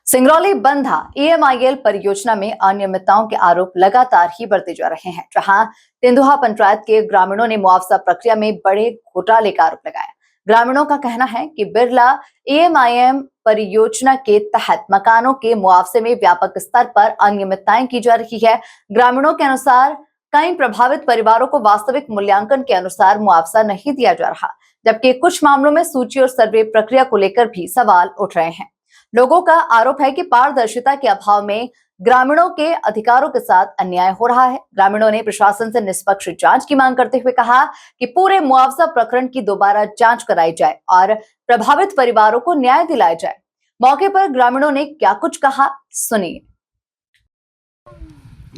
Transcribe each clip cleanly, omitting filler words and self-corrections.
सिंगरौली बंधा EMIL परियोजना में अनियमितताओं के आरोप लगातार ही बढ़ते जा रहे हैं, जहां तेंदुहा पंचायत के ग्रामीणों ने मुआवजा प्रक्रिया में बड़े घोटाले का आरोप लगाया। ग्रामीणों का कहना है कि बिरला EMIM परियोजना के तहत मकानों के मुआवजे में व्यापक स्तर पर अनियमितताएं की जा रही है। ग्रामीणों के अनुसार कई प्रभावित परिवारों को वास्तविक मूल्यांकन के अनुसार मुआवजा नहीं दिया जा रहा, जबकि कुछ मामलों में सूची और सर्वे प्रक्रिया को लेकर भी सवाल उठ रहे हैं। लोगों का आरोप है कि पारदर्शिता के अभाव में ग्रामीणों के अधिकारों के साथ अन्याय हो रहा है। ग्रामीणों ने प्रशासन से निष्पक्ष जांच की मांग करते हुए कहा कि पूरे मुआवजा प्रकरण की दोबारा जांच कराई जाए और प्रभावित परिवारों को न्याय दिलाया जाए। मौके पर ग्रामीणों ने क्या कुछ कहा, सुनिए।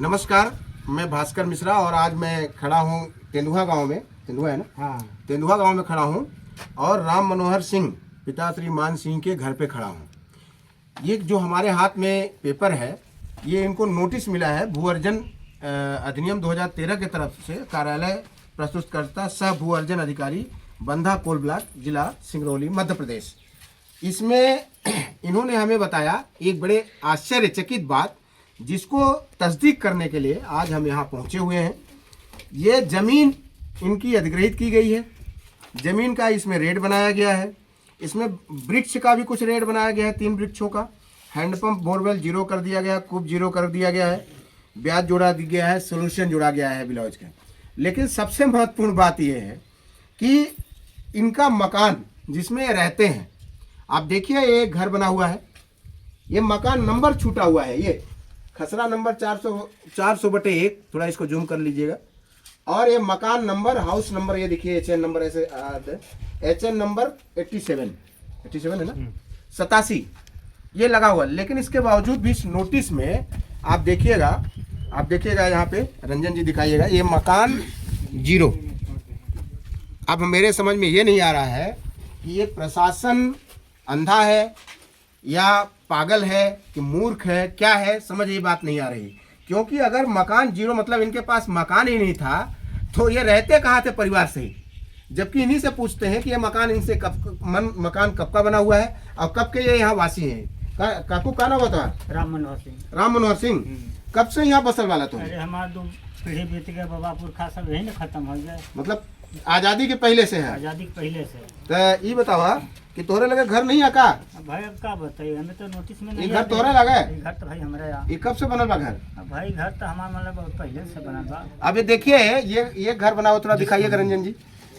नमस्कार, मैं भास्कर मिश्रा और आज मैं खड़ा हूँ तेंदुहा गांव में। तेंदुहा है ना? हाँ। तेंदुहा गांव में खड़ा हूँ और राम मनोहर सिंह पिता श्री मान सिंह के घर पे खड़ा हूँ। ये जो हमारे हाथ में पेपर है, ये इनको नोटिस मिला है भू अर्जन अधिनियम 2013 के तरफ से कार्यालय प्रस्तुतकर्ता सह भू अर्जन अधिकारी बंधा कोल ब्लॉक जिला सिंगरौली मध्य प्रदेश। इसमें इन्होंने हमें बताया एक बड़े आश्चर्यचकित बात, जिसको तस्दीक करने के लिए आज हम यहाँ पहुँचे हुए हैं। ये ज़मीन इनकी अधिग्रहित की गई है, ज़मीन का इसमें रेट बनाया गया है, इसमें वृक्ष का भी कुछ रेट बनाया गया है, 3 वृक्षों का। हैंडपंप बोरवेल 0 कर दिया गया, कूप 0 कर दिया गया है, ब्याज जोड़ा दिया गया है, सोल्यूशन जोड़ा गया है ब्लाउज का। लेकिन सबसे महत्वपूर्ण बात यह है कि इनका मकान जिसमें रहते हैं, आप देखिए ये घर बना हुआ है, ये मकान नंबर छूटा हुआ है, ये खसरा नंबर 400/1, थोड़ा इसको जूम कर लीजिएगा। और ये मकान नंबर, हाउस नंबर, ये देखिए HN नंबर ऐसे HN नंबर 87 है ना, 87 ये लगा हुआ। लेकिन इसके बावजूद भी इस नोटिस में आप देखिएगा यहाँ पे, रंजन जी दिखाइएगा, ये मकान 0। अब मेरे समझ में ये नहीं आ रहा है कि ये प्रशासन अंधा है या पागल है कि मूर्ख है, क्या है, समझ ये बात नहीं आ रही। क्योंकि अगर मकान 0 मतलब इनके पास मकान ही नहीं था, तो ये रहते कहाँ थे परिवार से ही। जबकि इन्हीं से पूछते हैं कि ये मकान इनसे मकान कब का बना हुआ है और कब के ये यहाँ वासी हैं। काकू का नाम बता? राम मनोहर सिंह। राम मनोहर सिंह, कब से यहाँ बसल वाला तुम? अरे हमारे 2 पीढ़ी बीत गए, बाबा पुरखा सब यही ना खत्म हो गए। मतलब आज़ादी के पहले से है? आज़ादी के पहले से। तो ये बताओ कि तोहरे लगे घर नहीं आका? भाई अब क्या बताइए, हमें तो नोटिस में नहीं। घर तोहरे लगे? घर तो भाई हमारे यहाँ। ये कब से बनल बा घर? भाई घर तो हमारा मतलब बहुत पहले से बना था। अब ये देखिए, ये घर बना हुआ, थोड़ा दिखाइएगा रंजन जी।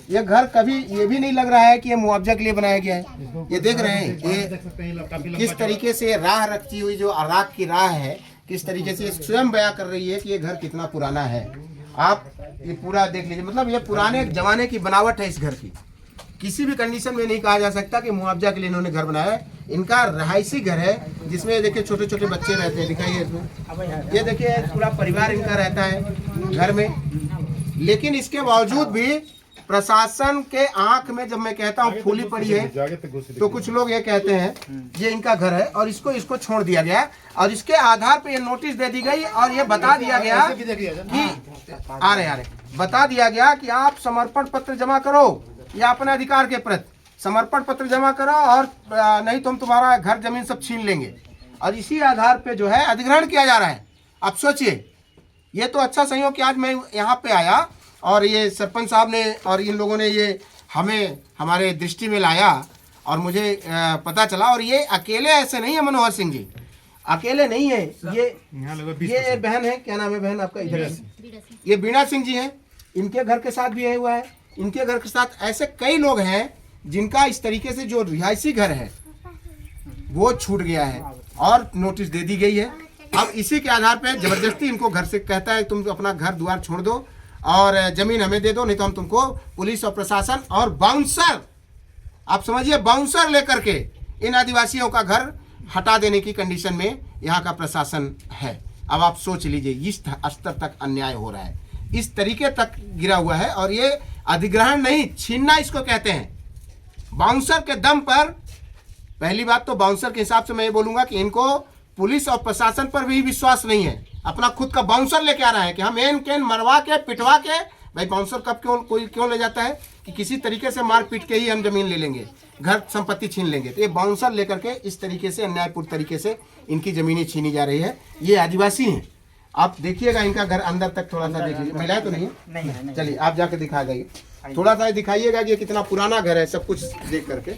ये घर कभी ये भी नहीं लग रहा है कि ये मुआवजा के लिए बनाया गया है। ये देख रहे हैं ये किस तरीके से राह रखती हुई, जो राख की राह है, किस तरीके से स्वयं बयां कर रही है कि ये घर कितना पुराना है। आप ये पूरा देख लीजिए, मतलब ये पुराने जमाने की बनावट है इस घर की। किसी भी कंडीशन में नहीं कहा जा सकता कि मुआवजा के लिए इन्होंने घर बनाया है। इनका रहायशी घर है, जिसमें देखिए छोटे छोटे बच्चे रहते हैं, दिखाइए इसमें, ये देखिए पूरा परिवार इनका रहता है घर में। लेकिन इसके बावजूद भी प्रशासन के आंख में, जब मैं कहता हूँ फूली पड़ी है, तो कुछ लोग ये कहते हैं ये इनका घर है और इसको छोड़ दिया गया और इसके आधार पे ये नोटिस दे दी गई और ये बता दिया गया कि आ रहे बता दिया गया कि आप समर्पण पत्र जमा करो या अपने अधिकार के प्रति समर्पण पत्र जमा करो और नहीं तो हम तुम्हारा घर जमीन सब छीन लेंगे। और इसी आधार पे जो है अधिग्रहण किया जा रहा है। अब सोचिए, ये तो अच्छा सही हो कि आज मैं यहाँ पे आया और ये सरपंच साहब ने और इन लोगों ने ये हमें हमारे दृष्टि में लाया और मुझे पता चला। और ये अकेले ऐसे नहीं है, मनोहर सिंह जी अकेले नहीं है। ये बहन है, क्या नाम है बहन आपका? इधर ये बीणा सिंह जी हैं, इनके घर के साथ भी यही हुआ है। इनके घर के साथ ऐसे कई लोग हैं जिनका इस तरीके से जो रिहायशी घर है वो छूट गया है और नोटिस दे दी गई है। अब इसी के आधार पर जबरदस्ती इनको घर से कहता है तुम अपना घर द्वार छोड़ दो और जमीन हमें दे दो, नहीं तो हम तुमको पुलिस और प्रशासन और बाउंसर, आप समझिए बाउंसर लेकर के इन आदिवासियों का घर हटा देने की कंडीशन में यहाँ का प्रशासन है। अब आप सोच लीजिए, इस स्तर तक अन्याय हो रहा है, इस तरीके तक गिरा हुआ है। और ये अधिग्रहण नहीं, छीनना इसको कहते हैं। बाउंसर के दम पर, पहली बात तो बाउंसर के हिसाब से मैं ये बोलूँगा कि इनको पुलिस और प्रशासन पर भी विश्वास नहीं है। अपना खुद का बाउंसर लेके आ रहा है कि हम एन केन मरवा के पिटवा के भाई बाउंसर कब कोई क्यों ले जाता है कि किसी तरीके से मार पीट के ही हम जमीन ले लेंगे, घर संपत्ति छीन लेंगे। तो ये बाउंसर लेकर के इस तरीके से अन्यायपूर्ण तरीके से इनकी जमीनें छीनी जा रही है। ये आदिवासी हैं, आप देखिएगा इनका घर अंदर तक थोड़ा सा देख लीजिए। महिलाएं तो नहीं है, चलिए आप जाके दिखा जाइए, थोड़ा सा दिखाइएगा कि ये कितना पुराना घर है, सब कुछ देख करके।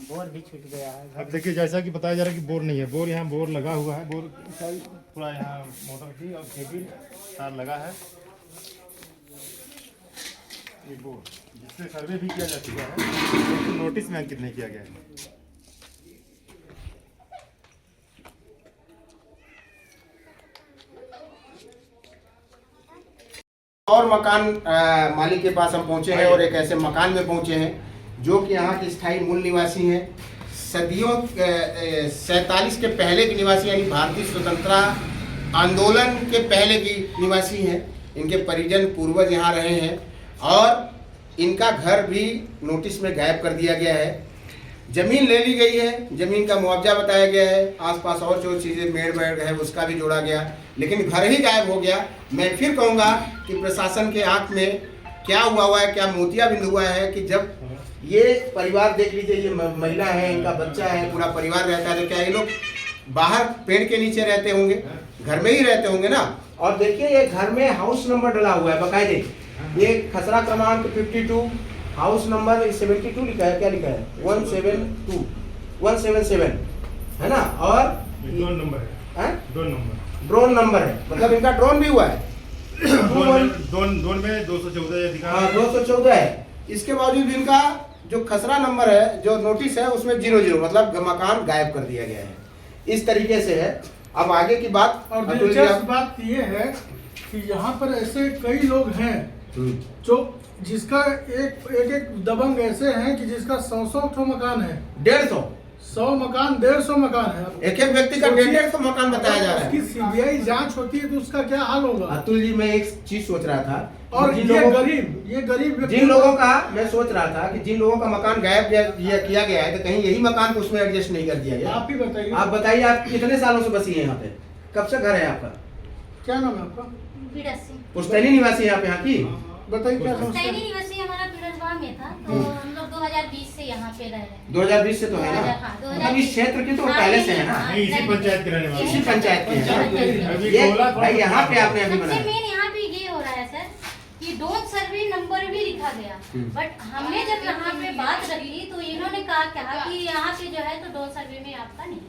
बोर भी छूट गया है। अब देखिए जैसा कि बताया जा रहा है कि बोर नहीं है, बोर यहाँ बोर लगा हुआ है, बोर पूरा यहाँ मोटर की और केबल तार लगा है। ये बोर जिससे सर्वे भी किया जा चुका है, तो नोटिस में अंकित नहीं किया गया है। और मकान मालिक के पास हम पहुंचे हैं और एक ऐसे मकान में पहुंचे हैं जो कि यहाँ के स्थायी मूल निवासी हैं, सदियों 47 के पहले के निवासी, यानी भारतीय स्वतंत्रता आंदोलन के पहले की निवासी हैं। इनके परिजन पूर्वज यहाँ रहे हैं और इनका घर भी नोटिस में गायब कर दिया गया है। जमीन ले ली गई है, जमीन का मुआवजा बताया गया है, आसपास और जो चीज़ें मेड़ वेड़ है उसका भी जोड़ा गया, लेकिन घर ही गायब हो गया। मैं फिर कहूँगा कि प्रशासन के आंख में क्या हुआ है, क्या मोतियाबिंद हुआ है कि जब ये परिवार देख लीजिए, ये महिला है, इनका बच्चा है, पूरा परिवार रहता है, तो क्या ये लोग बाहर पेड़ के नीचे रहते होंगे, घर में ही रहते होंगे ना। और देखिए ये घर में हाउस नंबर डला हुआ है बाकायदे, ये खसरा क्रमांक 52, हाउस नंबर 72 लिखा है, क्या लिखा है 177 है ना। और ड्रोन नंबर है, ड्रोन नंबर है, मतलब इनका ड्रोन भी हुआ है। ड्रोन में 214 दिखा है। 214 है। इसके बावजूद भी इनका जो खसरा नंबर है, जो नोटिस है, उसमें 00, मतलब मकान गायब कर दिया गया है। इस तरीके से है। अब आगे की बात, और दिलचस्प बात ये है कि यहाँ पर ऐसे कई लोग हैं जो जिसका एक दबंग ऐसे हैं कि जिसका 100 मकान है, 100 मकान 150 मकान है। एक व्यक्ति का 150 मकान बताया जा रहा है। उसकी सीबीआई जांच होती है तो उसका क्या हाल होगा। अतुल जी, मैं एक चीज सोच रहा था, और ये गरीब जिन लोगों का, मैं सोच रहा था कि जिन लोगों का मकान गायब किया गया है, तो कहीं यही मकान उसमें एडजस्ट नहीं कर दिया गया। आप ही बताइए, आप बताइए, आप कितने सालों से बसी है यहाँ पे, कब से घर है आपका? क्या नाम है आपका? पुश्तैनी निवासी है आप यहाँ की? बताइए क्या समस्या है? निवासी हमारा पिरजवा में था, तो हम लोग 2020 से यहाँ पे रह रहे हैं। 2020 से तो है ना, हाँ, मतलब इस क्षेत्र के तो पहले से है ना, नहीं, इसी पंचायत के रहने वाले। इसी पंचायत के हैं। अभी ये बोला भाई यहाँ पे आपने अभी सबसे बनाया, मेन यहाँ पे ये हो रहा है सर कि डोन सर्वे नंबर भी लिखा गया, बट हमने जब यहाँ पे बात रखी तो इन्होंने कहा कि यहाँ पे जो है तो डोन सर्वे में आपका नहीं है।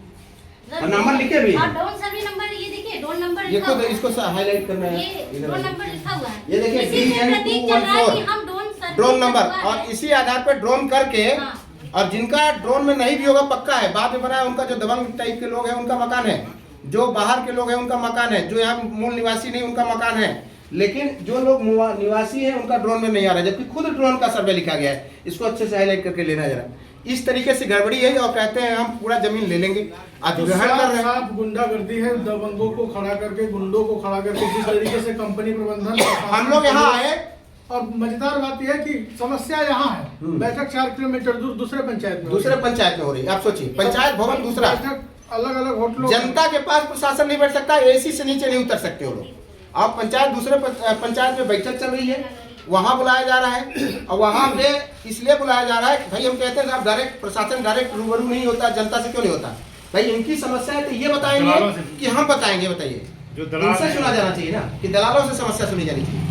और नंबर लिखे भी हैं। डोन सर्वे नंबर, ये देखिए डोन नंबर ये लिखा खुद हुआ है। इसको हाईलाइट करना है, ये डोन नंबर लिखा हुआ है। ये देखिए इसी से प्रतीक चल रहा है कि DN214 हम डोन सर्वे ड्रोन नंबर, करवा और है। इसी आधार पर ड्रोन करके, हाँ। और जिनका ड्रोन में नहीं भी होगा पक्का है, बाद में बनाया, उनका जो दबंग टाइप के लोग हैं उनका मकान है, जो बाहर के लोग हैं उनका मकान है, जो यहाँ मूल निवासी नहीं उनका मकान है, लेकिन जो लोग निवासी हैं उनका ड्रोन में नहीं आ रहा है, जबकि खुद ड्रोन का सर्वे लिखा गया है। इसको अच्छे से हाईलाइट करके लेना जरा। इस तरीके से गड़बड़ी है और कहते हैं हम पूरा जमीन ले लेंगे, अधिग्रहण कर रहे हैं। साफ गुंडागर्दी है, दबंगों को खड़ा करके, गुंडों को खड़ा करके, जिस तरीके से कंपनी प्रबंधन हम लोग यहाँ आए, और मजेदार बात यह है कि समस्या यहाँ है, बैठक 4 किलोमीटर दूर दूसरे पंचायत में हो रही है। आप सोचिए, पंचायत भवन दूसरा, अलग अलग होटलों, जनता के पास प्रशासन नहीं बैठ सकता, एसी से नीचे नहीं उतर सकते वो लोग। अब पंचायत दूसरे पंचायत में बैठक चल रही है, वहाँ बुलाया जा रहा है, और वहाँ पे इसलिए बुलाया जा रहा है कि भाई हम कहते हैं साहब डायरेक्ट प्रशासन डायरेक्ट रूबरू नहीं होता, जनता से क्यों नहीं होता? भाई इनकी समस्या है तो ये बताएंगे कि हम बताएंगे? बताइए, इनसे सुना जाना चाहिए ना, कि दलालों से समस्या सुनी जानी चाहिए।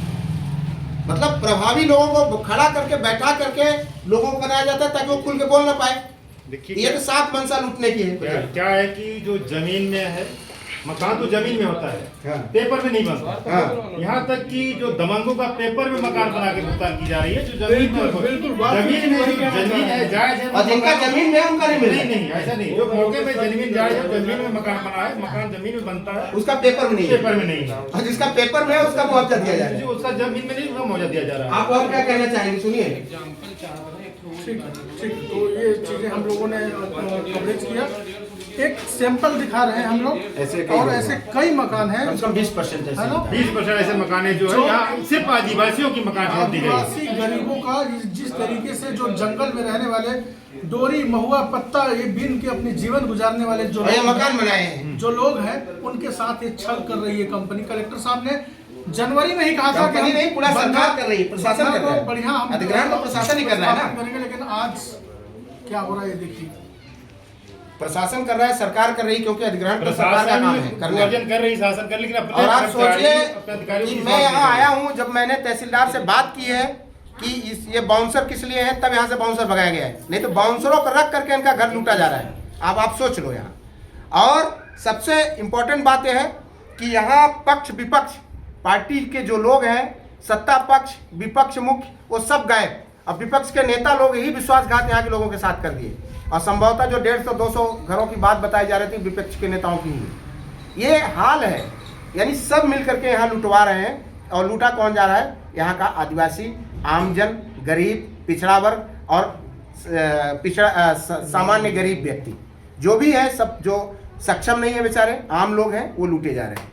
मतलब प्रभावी लोगों को खड़ा करके, बैठा करके लोगों को बनाया जाता है ताकि वो खुल के बोल ना पाए। देखिए ये तो साफ मंशा लूटने की है। क्या है कि जो जमीन में है, मकान तो जमीन में होता है, हाँ। पेपर में नहीं बनता। हाँ। यहाँ तक कि जो दबंगों का पेपर में मकान बना के भुगतान की जा रही है, जो जमीन में जमीन है जायज है, और जिनका जमीन में है उनका नहीं मिल रहा। नहीं ऐसा नहीं, जो मौके में जमीन जायज है, जमीन में मकान बना है, मकान जमीन में बनता है, उसका पेपर में नहीं है। पेपर में नहीं है, और जिसका पेपर में है उसका मुआवजा दिया जा रहा है। जो उसका जमीन में नहीं, उसका मुआवजा दिया जा रहा है। आप और क्या कहना चाहेंगे, सुनिए। ठीक, तो ये चीजें हम लोगों ने कवरेज किया। एक सैंपल दिखा रहे हैं हम लोग, ऐसे कई और लोग ऐसे हैं। कई मकान हैं। कम से कम 20% है ना? 20% ऐसे मकान है जो है यहाँ सिर्फ आदिवासियों की मकान छोड़ दी गई है। आदिवासी गरीबों का जिस तरीके से जो जंगल में रहने वाले, डोरी महुआ पत्ता ये बीन के अपने जीवन गुजारने वाले जो और ये लोग मकान बनाए हैं। जो लोग हैं उनके साथ ये छल कर रही है कंपनी। कलेक्टर साहब ने जनवरी में ही कहा था कि कंपनी नहीं, पूरा बंदा- सरकार कर रही है, प्रशासन कर रहा है। बढ़िया हम अधिग्रहण तो प्रशासन ही कर रहा है ना। करेंगे, लेकिन आज क्या हो रहा है ये देखिए। प्रशासन कर रहा है, सरकार कर रही है, क्योंकि अधिग्रहण तो सरकार का प्रशासन काम है करना। वर्जन कर रही, शासन कर, लेकिन अपने और आप कर्मचारी, सोचिए अपने अधिकारियों कि की मैं विश्वास यहाँ नहीं आया कर रहे। हूँ, जब मैंने तहसीलदार से बात की है कि ये बाउंसर किस लिए है, तब यहाँ से बाउंसर भगाया गया है, नहीं तो बाउंसरों को रख करके इनका घर लूटा जा रहा है। अब आप सोच लो यहाँ। और सबसे इम्पोर्टेंट बात यह है कि यहाँ पक्ष विपक्ष पार्टी के जो लोग हैं, सत्ता पक्ष विपक्ष मुख्य, वो सब गायब। अब विपक्ष के नेता लोग ही विश्वासघात यहाँ के लोगों के साथ कर दिए, और संभवतः जो 150-200 घरों की बात बताई जा रही थी विपक्ष के नेताओं की ही ये हाल है। यानी सब मिल करके यहाँ लुटवा रहे हैं, और लूटा कौन जा रहा है? यहाँ का आदिवासी, आमजन, गरीब, पिछड़ा वर्ग और सामान्य गरीब व्यक्ति जो भी है, सब जो सक्षम नहीं है बेचारे आम लोग हैं, वो लूटे जा रहे हैं।